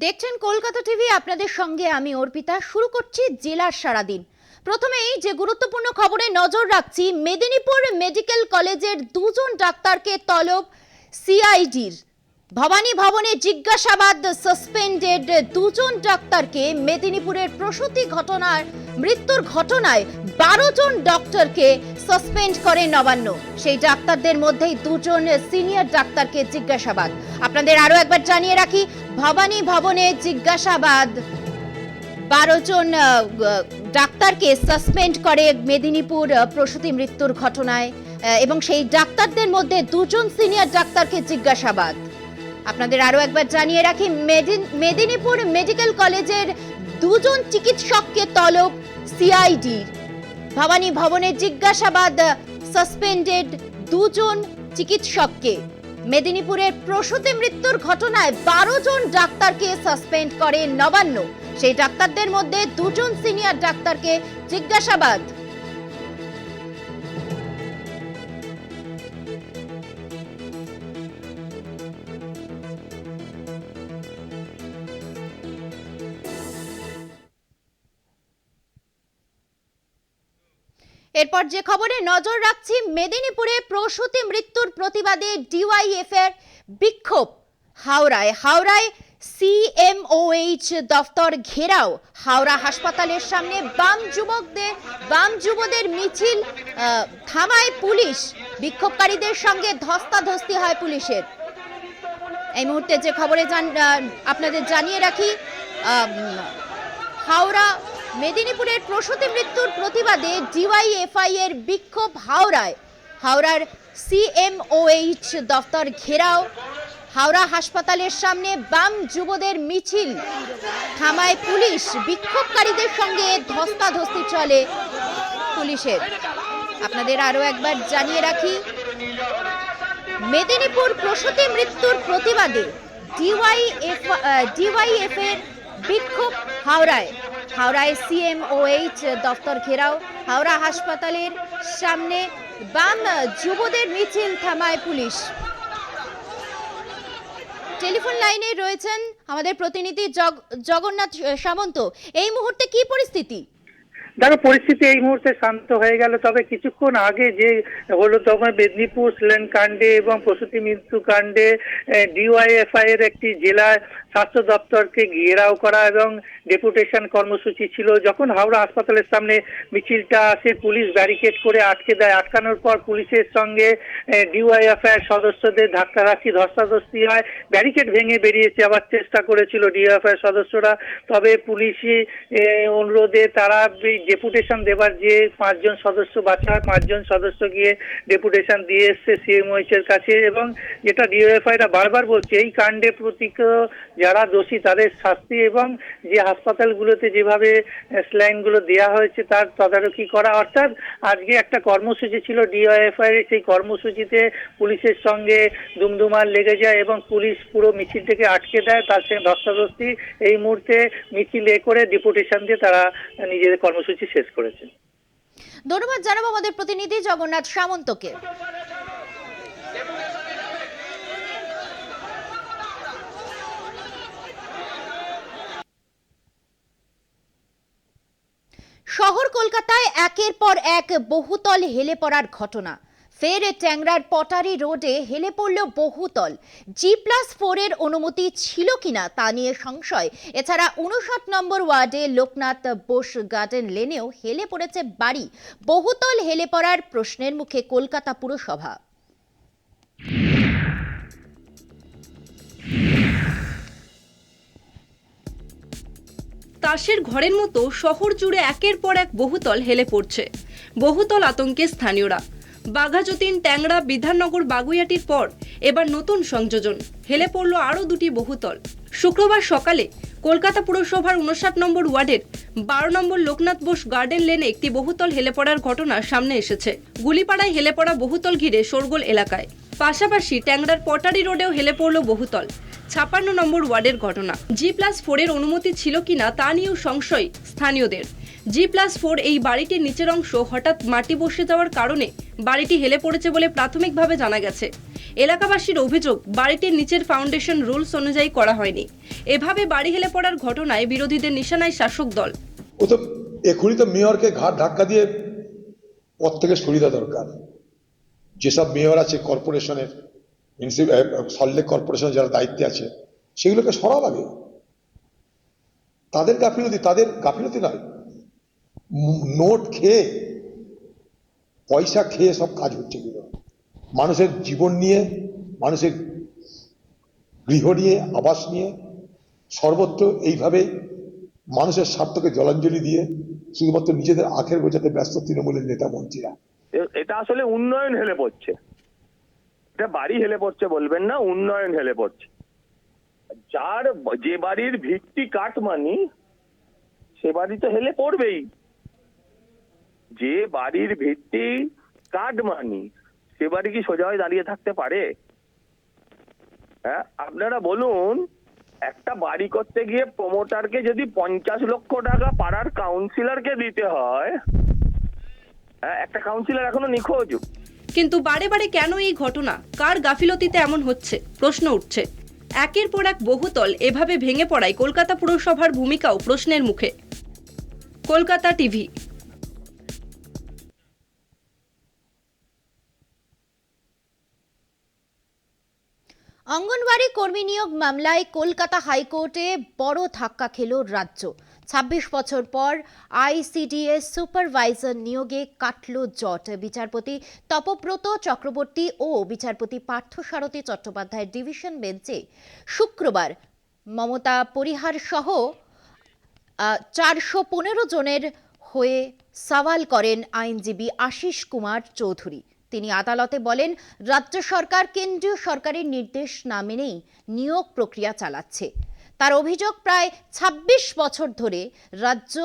দেখছেন কলকাতা টিভি, আপনাদের সঙ্গে আমি অর্পিতা। শুরু করছি জেলার সারাদিন। প্রথমেই যে গুরুত্বপূর্ণ খবরে নজর রাখছি, মেদিনীপুর মেডিকেল কলেজের দুজন ডাক্তারকে তলব সিআইডির। ভবানী ভবনে জিজ্ঞাসাবাদ, সাসপেন্ডেড দুজন ডাক্তারকে। মেদিনীপুরের প্রসূতি মৃত্যুর ঘটনায় 12 জন ডক্টরকে সাসপেন্ড করে নবান্ন। সেই ডাক্তারদের মধ্যেই দুজন সিনিয়র ডাক্তারকে জিজ্ঞাসাবাদ। আপনাদের আরো একবার জানিয়ে রাখি, ভবানী ভবনে জিজ্ঞাসাবাদ, 12 জন ডাক্তারকে সাসপেন্ড করে মেদিনীপুর প্রসূতি মৃত্যুর ঘটনায়, এবং সেই ডাক্তারদের মধ্যে দুজন সিনিয়র ডাক্তারকে জিজ্ঞাসাবাদ। আপনাদের আরো একবার জানিয়ে রাখি, মেদিনীপুর মেডিকেল কলেজের দুজন চিকিৎসককে তলব সিআইডির। ভবানী ভবনে জিজ্ঞাসাবাদ, সাসপেন্ডেড দুজন চিকিৎসককে। মেদিনীপুরের প্রসূতি মৃত্যুর ঘটনায় 12 জন ডাক্তারকে সাসপেন্ড করে নবান্ন। সেই ডাক্তারদের মধ্যে দুজন সিনিয়র ডাক্তারকে জিজ্ঞাসাবাদ। এরপর যে খবরে নজর রাখছি, মেদিনীপুরে প্রসূতি মৃত্যুর প্রতিবাদে ডিওয়াইএফ এর বিক্ষোভ হাওড়ায় সিএমওএইচ দফতর ঘেরাও। হাওড়া হাসপাতালের সামনে বাম যুবদের মিছিল থামায় পুলিশ। বিক্ষোভকারীদের সঙ্গে ধস্তাধস্তি হয় পুলিশের। এই মুহূর্তে যে খবরে আপনাদের জানিয়ে রাখি, মেদিনীপুরের প্রসূতি মৃত্যুর প্রতিবাদে ডিওয়াইএফআই এর বিক্ষোভ হাওড়ার সিএমওএইচ দফতর ঘেরাও। হাওড়া হাসপাতালের সামনে বাম যুবদের মিছিল থামায় পুলিশ। বিক্ষোভকারীদের সঙ্গে ধস্তাধস্তি চলে পুলিশের। আপনাদের আরো একবার জানিয়ে রাখি, মেদিনীপুর প্রসূতি মৃত্যুর প্রতিবাদে ডিওয়াইএফ এর বিক্ষোভ হাওড়ায় সিএমওএইচ দফতর ঘেরাও। হাওড়া হাসপাতালের সামনে বাম যুবদের মিছিল থামায় পুলিশ। টেলিফোন লাইনে রয়েছেন আমাদের প্রতিনিধি জগন্নাথ সামন্ত। এই মুহূর্তে কি পরিস্থিতি? দেখো, পরিস্থিতি এই মুহূর্তে শান্ত হয়ে গেল, তবে কিছুক্ষণ আগে যে হলো তখন মেদিনীপুর স্লেন কাণ্ডে এবং প্রসূতি মৃত্যু কাণ্ডে ডিওয়াইএফআই এর একটি জেলা স্বাস্থ্য দপ্তরকে ঘেরাও করা এবং ডেপুটেশন কর্মসূচি ছিল। যখন হাওড়া হাসপাতালের সামনে মিছিলটা আসে, পুলিশ ব্যারিকেড করে আটকে দেয়। আটকানোর পর পুলিশের সঙ্গে ডিওয়াইএফআই এর সদস্যদের ধাক্কাধাক্কি ধস্তাধস্তি হয়। ব্যারিকেড ভেঙে বেরিয়ে যাওয়ার চেষ্টা করেছিল ডিওয়াইএফআই এর সদস্যরা, তবে পুলিশি অনুরোধে তারা ডেপুটেশন দেবার যে 5 জন সদস্য বাঁচা, 5 জন সদস্য গিয়ে ডেপুটেশন দিয়ে এসছে সিএমওএইচ এর কাছে। এবং যেটা ডিওএফআইরা বারবার বলছে, এই কাণ্ডে যারা দোষী তাদের শাস্তি এবং যে হাসপাতালগুলোতে যেভাবে স্যালাইনগুলো দেওয়া হয়েছে তার তদারকি করা। অর্থাৎ আজকে একটা কর্মসূচি ছিল ডিওএফআই এর, সেই কর্মসূচিতে পুলিশের সঙ্গে দুমদুমার লেগে যায় এবং পুলিশ পুরো মিছিলটাকে আটকে দেয়। তার সঙ্গে ধস্তাধস্তি। এই মুহূর্তে মিছিল করে ডেপুটেশন দিয়ে তারা নিজেদের কর্মসূচি শেষ করেছে। ধন্যবাদ জানাবো আমাদের প্রতিনিধি জগন্নাথ সামন্তকে। শহর কলকাতায় একের পর এক বহুতল হেলে পড়ার ঘটনা। ফের ট্যাংরার পটারি রোডে হেলে পড়ল বহুতল। G+4 এর অনুমতি ছিল কিনা তা নিয়ে সংশয়। এছাড়া 59 নম্বর ওয়ার্ডে লোকনাথ বোস গার্ডেন লেনেও হেলে পড়েছে বাড়ি। বহুতল হেলে পড়ার প্রশ্নের মুখে কলকাতা পুরসভা। তাসের ঘরের মতো শহর জুড়ে একের পর এক বহুতল হেলে পড়ছে। বহুতল আতঙ্কে স্থানীয়রা। বাঘাযতীন, ট্যাংরা, বিধাননগর, বাগুইয়াটির পর এবার নতুন সংযোজন, হেলে পড়ল আরও 2টি বহুতল। শুক্রবার সকালে কলকাতা পুরসভার 59 নম্বর ওয়ার্ডের 12 নম্বর লোকনাথ বোস গার্ডেন লেনে একটি বহুতল হেলে পড়ার ঘটনা সামনে এসেছে। গুলিপাড়ায় হেলে পড়া বহুতল ঘিরে শোরগোল এলাকায়। পাশাপাশি ট্যাংরার পটারি রোডেও হেলে পড়ল বহুতল। 56 নম্বর ওয়ার্ডের ঘটনা। G+4 এর অনুমতি ছিল কিনা তা নিয়েও সংশয় স্থানীয়দের। G+4 এই বাড়িটির নিচের অংশ হঠাৎ মাটি বসে যাওয়ার কারণে বাড়িটি হেলে পড়েছে বলে প্রাথমিকভাবে জানা গেছে। এলাকাবাসীর অভিযোগ, বাড়িটির নিচের ফাউন্ডেশন রুলস অনুযায়ী করা হয়নি। এভাবে বাড়ি হেলে পড়ার ঘটনায় বিরোধীদের নিশানায় শাসক দল। ও তো এখনই তো মেয়রকে ঘাট ধাক্কা দিয়ে পদ থেকে সরিয়ে দেওয়া দরকার। যেসব মেয়র আছে কর্পোরেশনের, সল্টলেক কর্পোরেশনের যারা দায়িত্বে আছে, সেগুলোকে সরাও লাগে। তাদের গাফিলতি নয়, নোট খেয়ে, পয়সা খেয়ে সব কাজ হচ্ছে এগুলো। মানুষের জীবন নিয়ে, মানুষের গৃহ নিয়ে, আবাস নিয়ে, সর্বত্র এইভাবে মানুষের স্বার্থকে জলাঞ্জলি দিয়ে শুধুমাত্র নিজেদের আখের বোঝাতে ব্যস্ত তৃণমূলের নেতা মন্ত্রীরা। এটা আসলে উন্নয়ন হেলে পড়ছে, এটা বাড়ি হেলে পড়ছে বলবেন না, উন্নয়ন হেলে পড়ছে। যে বাড়ির ভিত্তি কাটমানি, সে বাড়ি তো হেলে পড়বেই। যে বাড়ির ভিত্তি কাটমানি, সে বাড়ি কি সোজা হয়ে দাঁড়িয়ে থাকতে পারে? হ্যাঁ, আপনারা বলুন, একটা বাড়ি করতে গিয়ে প্রমোটারকে যদি 50 লক্ষ টাকা পাড়ার কাউন্সিলরকে দিতে হয়, হ্যাঁ, একটা কাউন্সিলর এখনো নিখোঁজ। কিন্তু বারে বারে কেন এই ঘটনা, কার গাফিলতিতে এমন হচ্ছে, প্রশ্ন উঠছে। একের পর এক বহুতল এভাবে ভেঙে পড়ায় কলকাতা পুরসভার ভূমিকাও প্রশ্নের মুখে। কলকাতা টিভি। অঙ্গনওয়াড়ি কর্মী নিয়োগ মামলায় কলকাতা হাইকোর্টে বড় ধাক্কা খেল রাজ্য। ২৬ বছর পর আইসিডিএস সুপারভাইজার নিয়োগে কাটল জট। বিচারপতি তপব্রত চক্রবর্তী ও বিচারপতি পার্থসারথী চট্টোপাধ্যায়ের ডিভিশন বেঞ্চে শুক্রবার মমতা পরিহার সহ 415 জনের হয়ে সওয়াল করেন আইনজীবী আশিস কুমার চৌধুরী। তিনি আদালতে বলেন, রাজ্য সরকার কেন্দ্রীয় সরকারের নির্দেশ না মেনেই নিয়োগ প্রক্রিয়া চালাচ্ছে। তার অভিযোগ, প্রায় ২৬ বছর ধরে রাজ্য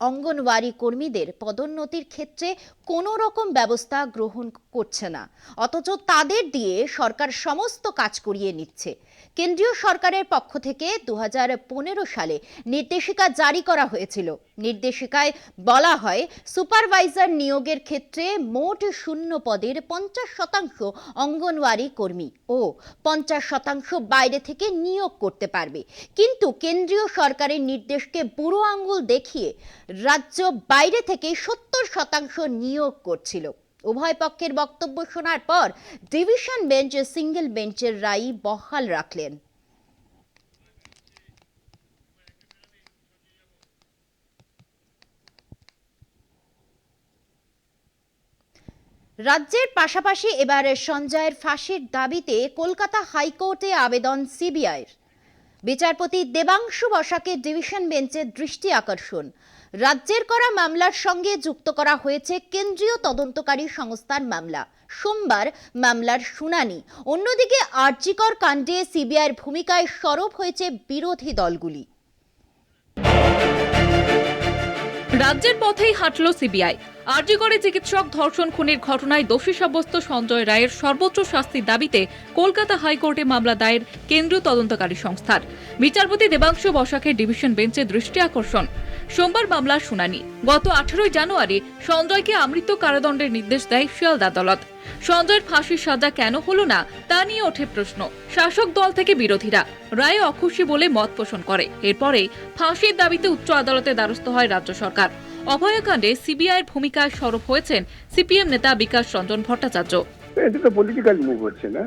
অঙ্গনওয়াড়ি কর্মীদের পদোন্নতির ক্ষেত্রে কোনো রকম ব্যবস্থা গ্রহণ করছে না, অথচ তাদের দিয়ে সরকার সমস্ত কাজ করিয়ে নিচ্ছে। কেন্দ্রীয় সরকারের পক্ষ থেকে 2015 সালে নির্দেশিকা জারি করা হয়েছিল। নির্দেশিকায় বলা হয়, সুপারভাইজার নিয়োগের ক্ষেত্রে মোট শূন্য পদের 50% অঙ্গনওয়াড়ি কর্মী ও 50% বাইরে থেকে নিয়োগ করতে পারবে। কিন্তু কেন্দ্রীয় সরকারের নির্দেশকে বুড়ো আঙুল দেখিয়ে রাজ্য বাইরে থেকে 70% নিয়োগ করছিল। উভয় পক্ষের বক্তব্য শোনার পর ডিভিশন বেঞ্চ সিঙ্গেল বেঞ্চের রায় বহাল রাখলেন। রাজ্যের পাশাপাশি এবার সঞ্জয়ের ফাঁসির দাবিতে কলকাতা হাইকোর্টে আবেদন সিবিআইয়ের। বিচারপতি দেবাংশু বসাকের ডিভিশন বেঞ্চের দৃষ্টি আকর্ষণ, রাজ্যের করা মামলার সঙ্গে যুক্ত করা হয়েছে কেন্দ্রীয় তদন্তকারী সংস্থার মামলা। সোমবার মামলার শুনানি। অন্যদিকে আরজিকর কাণ্ডে সিবিআইয়ের ভূমিকায় সরব হয়েছে বিরোধী দলগুলি। রাজ্যের পথেই হাঁটল সিবিআই। আরজিকরে চিকিৎসক ধর্ষণ খুনের ঘটনায় দোষী সাব্যস্ত সঞ্জয় রায়ের সর্বোচ্চ শাস্তির দাবিতে কলকাতা হাইকোর্টে মামলা দায়ের কেন্দ্রীয় তদন্তকারী সংস্থার। বিচারপতি দেবাংশু বসাকের ডিভিশন বেঞ্চে দৃষ্টি আকর্ষণ। সোমবার মামলার শুনানি। গত 18 জানুয়ারি সঞ্জয়কে আমৃত্যু কারাদণ্ডের নির্দেশ দেয় শিয়ালদা আদালত। সঞ্জয়ের ফাঁসির সাজা কেন হলো না তা নিয়ে ওঠে প্রশ্ন। শাসক দল থেকে বিরোধীরা রায়ে অখুশি বলে মত পোষণ করে। এরপরে ফাঁসির দাবিতে উচ্চ আদালতে দ্বারস্থ হয় রাজ্য সরকার। অভয়াকাণ্ডে সিবিআইয়ের ভূমিকায় সরব হয়েছেন সিপিএম নেতা বিকাশ রঞ্জন ভট্টাচার্য। এটা তো পলিটিক্যাল মুভ হচ্ছে না,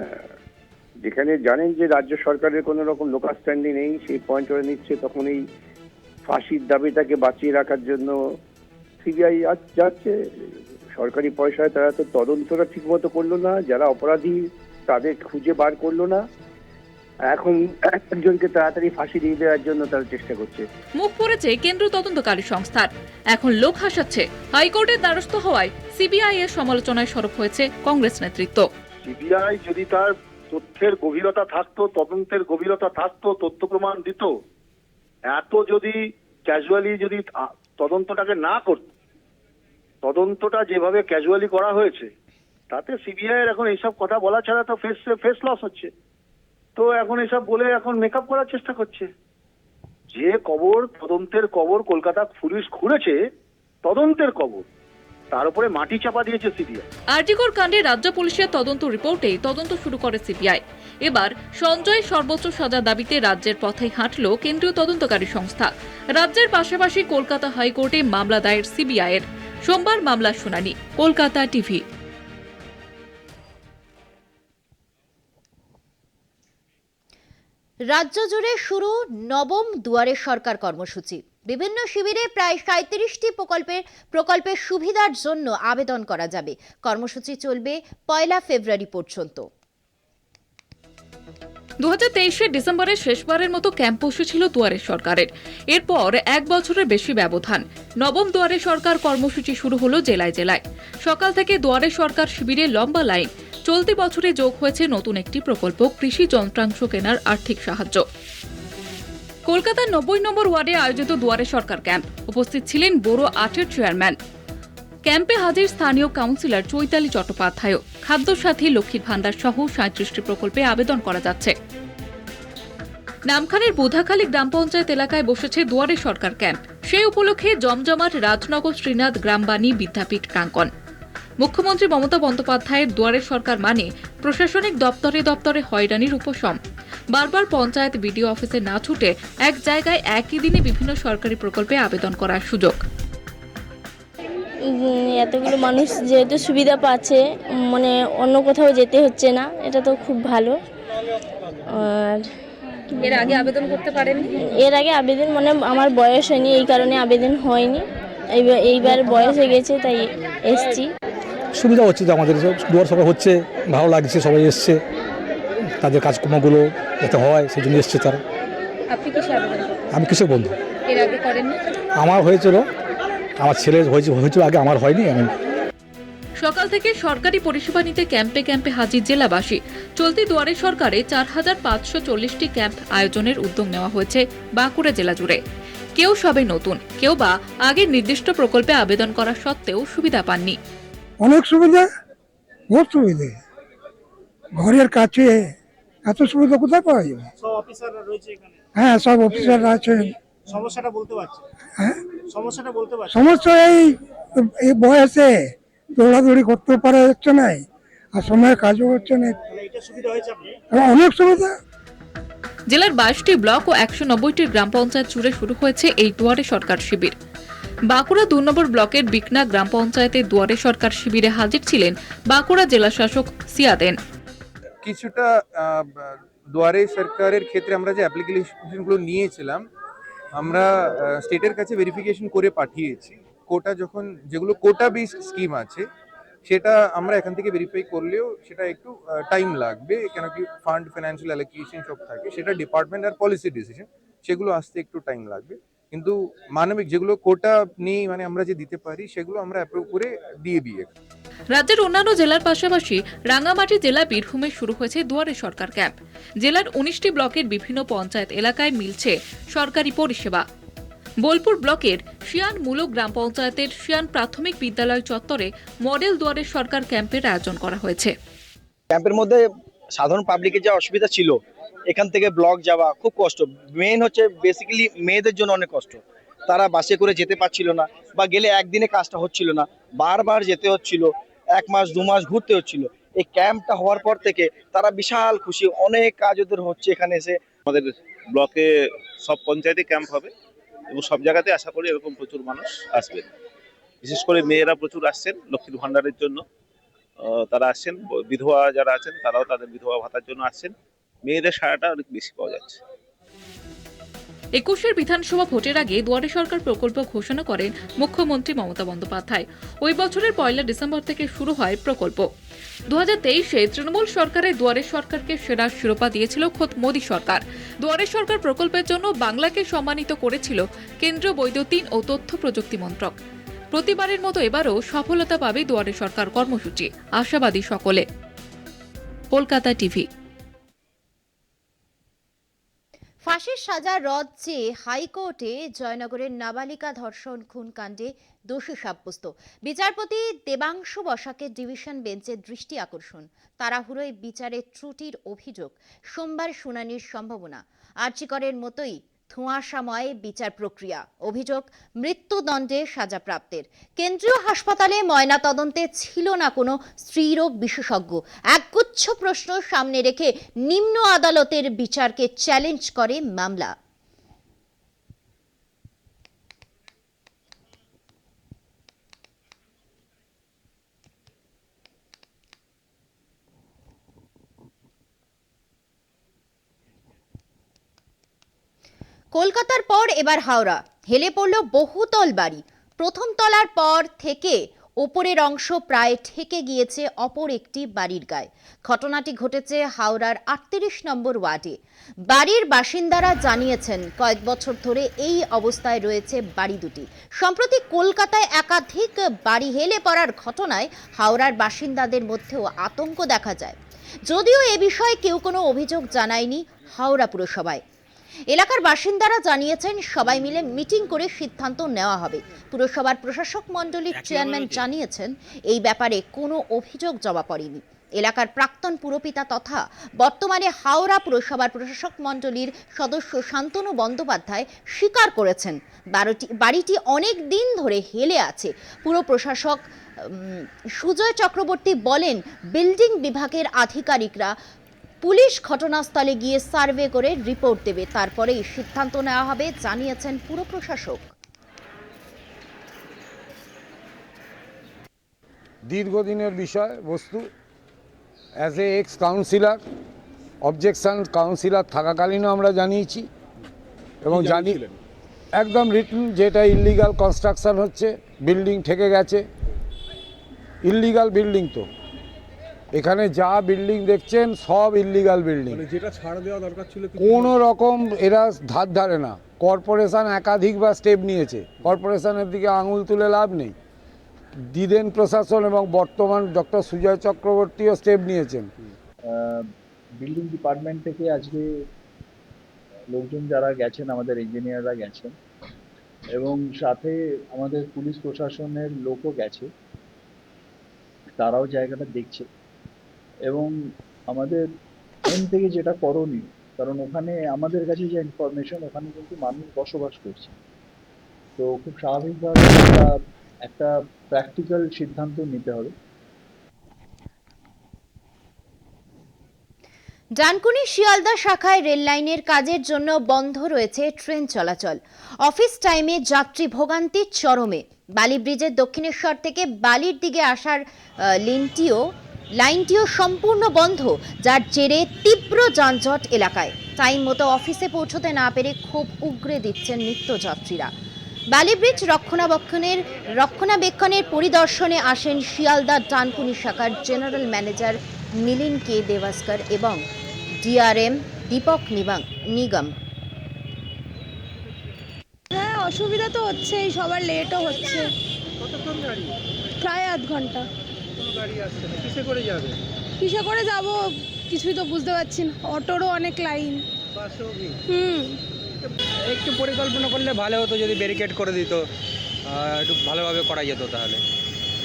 যেখানে জানেন যে রাজ্য সরকারের কোনো রকম লোকাল স্ট্যান্ডিং নেই, সেই পয়েন্ট ওরা নিচ্ছে, তখন এই ফাঁসির দাবিটাকে বাঁচিয়ে রাখার জন্য সিবিআই যাচ্ছে। সরকারি পয়সায় তারা তো তদন্তটা ঠিক মতো করলো না, যারা অপরাধী তাদের খুঁজে বার করলো না, এখন একজনকে তাড়াতাড়ি ফাঁসি দিয়ে দেওয়ার জন্য তারা চেষ্টা করছে। মুখ পড়েছে কেন্দ্র তদন্তকারী সংস্থার। এখন লোক হাসাচ্ছে। হাইকোর্টের দ্বারস্থ হওয়ায় সিবিআই এর সমালোচনায় সরব হয়েছে কংগ্রেস নেতৃত্ব। সিবিআই যদি তার তথ্যের গভীরতা থাকতো, তদন্তের গভীরতা থাকতো, তথ্য প্রমাণ দিত, এত যদি ক্যাজুয়ালি যদি তদন্তটাকে না করত, তদন্তটা যেভাবে ক্যাজুয়ালি করা হয়েছে, তাতে সিবিআই এর এখন এইসব কথা বলা ছাড়া তো ফেস লস হচ্ছে। তো এখন এসব বলে এখন মেকআপ করার চেষ্টা করছে। যে তদন্তের কবর কলকাতা পুলিশ খুঁড়েছে, তদন্তের কবর, তার উপরে মাটি চাপা দিয়েছে সিবিআই। আরজিকর কাণ্ডে রাজ্য পুলিশের তদন্ত রিপোর্টে তদন্ত শুরু করে সিবিআই। এবার সঞ্জয় সর্বোচ্চ সাজা দাবিতে রাজ্যের পথেই হাঁটল কেন্দ্রীয় তদন্তকারী সংস্থা। রাজ্যের পাশাপাশি কলকাতা হাইকোর্টে মামলা দায়ের সিবিআইয়ের। সোমবার মামলার শুনানি। কলকাতা টিভি। রাজ্য জুড়ে শুরু নবম দুয়ারে সরকার কর্মসূচি। বিভিন্ন শিবিরে প্রায় 37টি প্রকল্পের সুবিধার জন্য আবেদন করা যাবে। কর্মসূচি চলবে 1 ফেব্রুয়ারি পর্যন্ত। 2023 ডিসেম্বরের শেষবারের মতো ক্যাম্প বসেছিল দুয়ারে সরকারের। এরপর 1 বছরের বেশি ব্যবধান। নবম দুয়ারে সরকার কর্মসূচি শুরু হলো জেলায় জেলায়। সকাল থেকে দুয়ারে সরকার শিবিরে লম্বা লাইন। চলতি বছরে যোগ হয়েছে নতুন একটি প্রকল্প, কৃষি যন্ত্রাংশ কেনার আর্থিক সাহায্য। কলকাতার 90 নম্বর ওয়ার্ডে আয়োজিত দুয়ারে সরকার ক্যাম্প। উপস্থিত ছিলেন বোরো 8-এর চেয়ারম্যান। ক্যাম্পে হাজির স্থানীয় কাউন্সিলর চৈতালি চট্টোপাধ্যায়। খাদ্য সাথী, লক্ষ্মীর ভান্ডার সহ 37টি প্রকল্পে আবেদন করা যাচ্ছে। নামখানের বোধাখালী গ্রাম পঞ্চায়েত এলাকায় বসেছে দুয়ারে সরকার ক্যাম্প। সেই উপলক্ষে জমজমাট রাজনগর শ্রীনাথ গ্রামবাণী বিদ্যাপীঠ প্রাঙ্গণ। মুখ্যমন্ত্রী মমতা বন্দ্যোপাধ্যায়ের দুয়ারে সরকার মানে প্রশাসনিক দপ্তরে দপ্তরে হয়রানির উপশম। বারবার পঞ্চায়েত বিডিও অফিসে না ছুটে এক জায়গায় একই দিনে বিভিন্ন সরকারি প্রকল্পে আবেদন করার সুযোগ। এতগুলো মানুষ যেহেতু সুবিধা পাচ্ছে, মানে অন্য কোথাও যেতে হচ্ছে না, এটা তো খুব ভালো। আর এর আগে আবেদন করতে পারেননি? এর আগে আবেদন মানে আমার বয়স হয়নি, এই কারণে আবেদন হয়নি। এইবার বয়স হয়ে গেছে, তাই এসছি। সুবিধা হচ্ছে তো, আমাদের দুয়ার সরকার হচ্ছে, ভালো লাগছে, সবাই এসছে, তাদের কাজকর্মগুলো যাতে হয় সেই জন্য এসছে তারা। আপনি কিসে আবেদন করতেন? আমি কৃষক বন্ধু। এর আগে করেননি? আমার হয়েছিল, আমার ছেলে হয়েছিল আগে, আমার হয়নি। আমি সকাল থেকে সরকারি পরিষেবা নিতে ক্যাম্পে ক্যাম্পে হাজির জেলাবাসী। চলতি দুয়ারে সরকারে 4540টি ক্যাম্প আয়োজনের উদ্যোগ নেওয়া হয়েছে বাঁকুড়া জেলা জুড়ে। কেউ সবে নতুন, কেউ বা আগের নির্দিষ্ট প্রকল্পে আবেদন করা সত্ত্বেও সুবিধা পাননি। অনেক সুবিধা, বহুত সুবিধা, ঘরের কাছে এত সুবিধা কোথায় পাওয়া যাবে? সব অফিসাররা রয়েছে এখানে। হ্যাঁ, সব অফিসাররা আছেন। সমস্যাটা বলতে পারছে? হ্যাঁ, সমস্যাটা বলতে পারছে? সমস্যা এই বয়সে দৌড়াদৌড়ি করতে পারা যাচ্ছে না, আর সময় কাজও হচ্ছে না। এটা সুবিধা হয়েছে আপনার? অনেক সুবিধা। জেলার 22টি ব্লক ও 190টি গ্রাম পঞ্চায়েত জুড়ে শুরু হয়েছে এই দুয়ারে সরকার শিবির। বাঁকুড়া 2 নম্বর ব্লকের বিকনা গ্রাম পঞ্চায়েতের দুয়ারে সরকার শিবিরে হাজির ছিলেন বাঁকুড়া জেলা শাসক সিয়াদেন। কিছুটা দুয়ারে সরকারের ক্ষেত্রে আমরা যে অ্যাপ্লিকেশনগুলো নিয়েছিলাম, আমরা স্টেটের কাছে ভেরিফিকেশন করে পাঠিয়েছি। কোটা যখন যেগুলো কোটা বেস স্কিম আছে, সেটা আমরা এখান থেকে ভেরিফাই করলেও সেটা একটু টাইম লাগবে, কেন কি ফান্ড ফিনান্সিয়াল অ্যালোকেশন সব থাকে, সেটা ডিপার্টমেন্ট আর পলিসি ডিসিশন, সেগুলো আসতে একটু টাইম লাগবে। কিন্তু মানবিক যেগুলো কোটা নেই, মানে আমরা যে দিতে পারি, সেগুলো আমরা অ্যাপ্রুভ করে দিয়ে দিই। রাজ্যের অন্যান্য জেলার পাশাপাশি রাঙ্গামাটি জেলা বীরভূমে শুরু হয়েছে দুয়ারে সরকার ক্যাম্প। জেলার 19টি ব্লকের বিভিন্ন পঞ্চায়েত এলাকায় মিলছে সরকারি পরিষেবা। বোলপুর ব্লকের শিয়ানমূলক গ্রাম পঞ্চায়েতের শিয়ান প্রাথমিক বিদ্যালয় চত্বরে মডেল দুয়ারে সরকার ক্যাম্পের আয়োজন করা হয়েছে। ক্যাম্পের মধ্যে সাধারণ পাবলিকের যা অসুবিধা ছিল, এখান থেকে ব্লক যাওয়া খুব কষ্ট। মেইন হচ্ছে বেসিক্যালি মেয়েদের জন্য অনেক কষ্ট। তারা বাসে করে যেতে পারছিল না, বা গেলে একদিনে কাজটা হচ্ছিল না, বারবার যেতে হচ্ছিল, 1 মাস 2 মাস ঘুরতে হচ্ছিল। এই ক্যাম্পটা হওয়ার পর থেকে তারা বিশাল খুশি, অনেক কাজ ওদের হচ্ছে এখানে এসে। আমাদের ব্লকে সব পঞ্চায়েতে ক্যাম্প হবে এবং সব জায়গাতে আশা করি এরকম প্রচুর মানুষ আসবেন। বিশেষ করে মেয়েরা প্রচুর আসছেন লক্ষ্মীর ভান্ডারের জন্য, তারা আসছেন। বিধবা যারা আছেন তারাও তাদের বিধবা ভাতার জন্য আসছেন। মেয়েদের সাড়াটা অনেক বেশি পাওয়া যাচ্ছে। 21 বিধানসভা ভোটের আগে দুয়ারে সরকার প্রকল্প ঘোষণা করেন মুখ্যমন্ত্রী মমতা বন্দ্যোপাধ্যায়। ওই বছরের 1 ডিসেম্বর থেকে শুরু হয় প্রকল্প। 2023-এ তৃণমূল সরকারের দুয়ারে সরকারকে সেরা শিরোপা দিয়েছিল খোদ মোদী সরকার। দুয়ারে সরকার প্রকল্পের জন্য বাংলাকে সম্মানিত করেছিল কেন্দ্রীয় বৈদ্যুতিন ও তথ্য প্রযুক্তি মন্ত্রক। প্রতিবারের মতো এবারও সফলতা পাবে দুয়ারে সরকার কর্মসূচি, আশাবাদী সকলে। কলকাতা টিভি। ফাঁসির সাজা রদ চেয়ে হাইকোর্টে জয়নগরের নাবালিকা ধর্ষণ খুন কাণ্ডে দোষী সাব্যস্ত বিচারপতি দেবাংশু বসাকের ডিভিশন বেঞ্চের দৃষ্টি আকর্ষণ। তাড়াহুড়োয় বিচারে ত্রুটির অভিযোগ, সোমবার শুনানির সম্ভাবনা। আরজিকরের মতোই ধোঁয়াশাময় বিচার প্রক্রিয়া, অভিযোগ মৃত্যুদণ্ডে সাজাপ্রাপ্তের। কেন্দ্রীয় হাসপাতালে ময়নাতদন্তে ছিল না কোনো স্ত্রীরোগ বিশেষজ্ঞ। একগুচ্ছ প্রশ্ন সামনে রেখে নিম্ন আদালতের বিচারকে চ্যালেঞ্জ করে মামলা। কলকাতার পর এবার হাওড়া, হেলে পড়ল বহুতল বাড়ি। প্রথম তলার পর থেকে ওপরের অংশ প্রায় ঠেকে গিয়েছে অপর একটি বাড়ির গায়ে। ঘটনাটি ঘটেছে হাওড়ার 38 নম্বর ওয়ার্ডে। বাড়ির বাসিন্দারা জানিয়েছেন কয়েক বছর ধরে এই অবস্থায় রয়েছে বাড়ি দুটি। সম্প্রতি কলকাতায় একাধিক বাড়ি হেলে পড়ার ঘটনায় হাওড়ার বাসিন্দাদের মধ্যেও আতঙ্ক দেখা যায়। যদিও এ বিষয়ে কেউ কোনো অভিযোগ জানায়নি হাওড়া পুরসভায়। এলাকার বাসিন্দারা জানিয়েছেন সবাই মিলে মিটিং করে সিদ্ধান্ত নেওয়া হবে। পুরসভার প্রশাসক মণ্ডলীর চেয়ারম্যান জানিয়েছেন এই ব্যাপারে কোনো অভিযোগ জমা পড়েনি। এলাকার প্রাক্তন পুরপিতা তথা বর্তমানে হাওড়া পুরসভার প্রশাসক মণ্ডলীর সদস্য শান্তনু বন্দ্যোপাধ্যায় স্বীকার করেছেন বাড়িটি অনেক দিন ধরে হেলে আছে। পুর প্রশাসক সুজয় চক্রবর্তী বলেন, বিল্ডিং বিভাগের আধিকারিকরা পুলিশ ঘটনাস্থলে গিয়ে সার্ভে করে রিপোর্ট দেবে, তারপরেই সিদ্ধান্ত নেওয়া হবে, জানিয়েছেন পুর প্রশাসক। দীর্ঘদিনের বিষয় বস্তু। As a ex councillor, objection councillor থাকাকালীনও আমরা জানিয়েছি এবং জানি একদম রিটেন যেটা ইললিগাল কনস্ট্রাকশন হচ্ছে, বিল্ডিং ঠেকে গেছে, ইললিগাল বিল্ডিং। তো এখানে যা বিল্ডিং দেখছেন সব ইললিগাল বিল্ডিং, যেটা ছাড় দেওয়া দরকার ছিল কোনো রকম এরা ধারে না। কর্পোরেশন একাধিকবার স্টেপ নিয়েছে, কর্পোরেশনের দিকে আঙুল তুলে লাভ নেই। দিদেন প্রশাসন এবং বর্তমান ডক্টর সুজয় চক্রবর্তীও স্টেপ নিয়েছেন। বিল্ডিং ডিপার্টমেন্ট থেকে আজকে লোকজন যারা গেছেন, আমাদের ইঞ্জিনিয়াররা গেছেন এবং সাথে আমাদের পুলিশ প্রশাসনের লোকও গেছে, তারাও জায়গাটা দেখছে। এবং আমাদের এন থেকে যেটা করণীয়, কারণ ওখানে আমাদের কাছে যে ইনফরমেশন, ওখানে কিন্তু মানুষ বসবাস করছে, তো খুব স্বাভাবিকভাবে একটা প্র্যাকটিক্যাল সিদ্ধান্ত নিতে হবে। ডানকুনি শিয়ালদা শাখায় রেল লাইনের কাজের জন্য বন্ধ রয়েছে ট্রেন চলাচল। অফিস টাইমে যাত্রী ভোগান্তির চরমে। বালি ব্রিজের দক্ষিণেশ্বর থেকে বালির দিকে আসার লাইনটিও সম্পূর্ণ বন্ধ, যার জেরে তীব্র যানজট এলাকায়। টাইম মতো অফিসে পৌঁছতে না পেরে ক্ষোভ উগরে দিচ্ছেন নিত্যযাত্রীরা। বালি ব্রিজ রক্ষণাবেক্ষণের পরিদর্শনে আসেন শিয়ালদা ডানকুনি শাখার জেনারেল ম্যানেজার মিলিন কে দেভাস্কর এবং ডিআরএম দীপক নিগম। হ্যাঁ, অসুবিধা তো হচ্ছেই, সবার লেটও হচ্ছে। কতক্ষণ গাড়ি? প্রায় আধ ঘন্টা। কোনো গাড়ি আসছে না, কিসে করে যাবে? কিসে করে যাব কিছুই তো বুঝতে পারছি না, অটোরও অনেক লাইন। বাসও কি? একটু পরিকল্পনা করলে ভালো হতো, যদি ব্যারিকেড করে দিত একটু ভালোভাবে করা যেত তাহলে।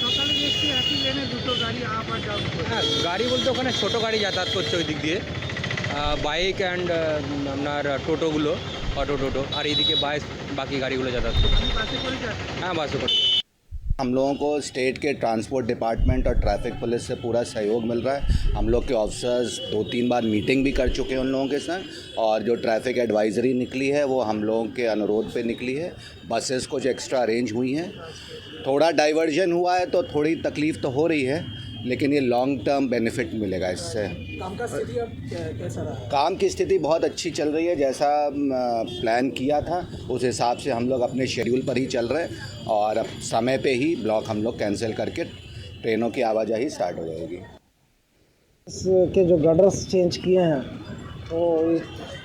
সকালে দেখছি একই লেনে দুটো গাড়ি আপ আর ডাউন করছে। হ্যাঁ, গাড়ি বলতে ওখানে ছোটো গাড়ি যাতায়াত করছে ওই দিক দিয়ে, বাইক অ্যান্ড আপনার টোটোগুলো, টোটো, আর এইদিকে বাকি গাড়িগুলো যাতায়াত করছে। বাসে করে যাচ্ছে? হ্যাঁ, বাসে করে। हम लोगों को स्टेट के ट्रांसपोर्ट डिपार्टमेंट और ट्रैफिक पुलिस से पूरा सहयोग मिल रहा है। हम लोग के ऑफिसर्स 2-3 बार मीटिंग भी कर चुके हैं उन लोगों के साथ, और जो ट्रैफिक एडवाइजरी निकली है वो हम लोगों के अनुरोध पे निकली है। बसेस कुछ एक्स्ट्रा अरेंज हुई हैं, थोड़ा डाइवर्जन हुआ है तो थोड़ी तकलीफ़ तो हो रही है, लेकिन ये लॉन्ग टर्म बेनिफिट मिलेगा इससे। काम का स्थिति अब कैसा रहा? काम की स्थिति बहुत अच्छी चल रही है, जैसा प्लान किया था उस हिसाब से हम लोग अपने शेड्यूल पर ही चल रहे हैं, और अब समय पे ही ब्लॉक हम लोग कैंसिल करके ट्रेनों की आवाजाही स्टार्ट हो जाएगी। के जो गार्डर्स चेंज किए हैं वो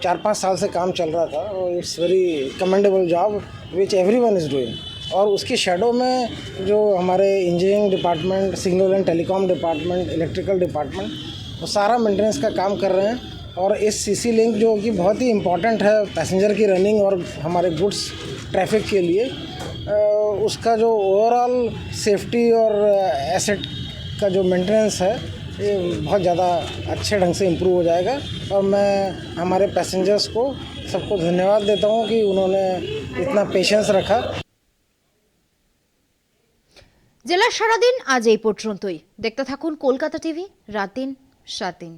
4-5 साल से काम चल रहा था, और it's very commendable job which everyone is doing. और उसकी शेडो में जो हमारे engineering department, signal and telecom department, electrical department, वो सारा मेंटेनेंस का काम कर रहे हैं। और इस सीसी लिंक जो कि बहुत ही इम्पॉर्टेंट है पैसेंजर की रनिंग और हमारे गुड्स ट्रैफिक के लिए, उसका जो ओवरऑल सेफ्टी और एसेट का जो मेंटेनेंस है ये बहुत ज़्यादा अच्छे ढंग से इम्प्रूव हो जाएगा। और मैं हमारे पैसेंजर्स को सबको धन्यवाद देता हूँ कि उन्होंने इतना पेशेंस रखा। জেলার সারাদিন আজ এই পর্যন্তই। দেখতে থাকুন কলকাতা টিভি, রাত দিন 7 দিন।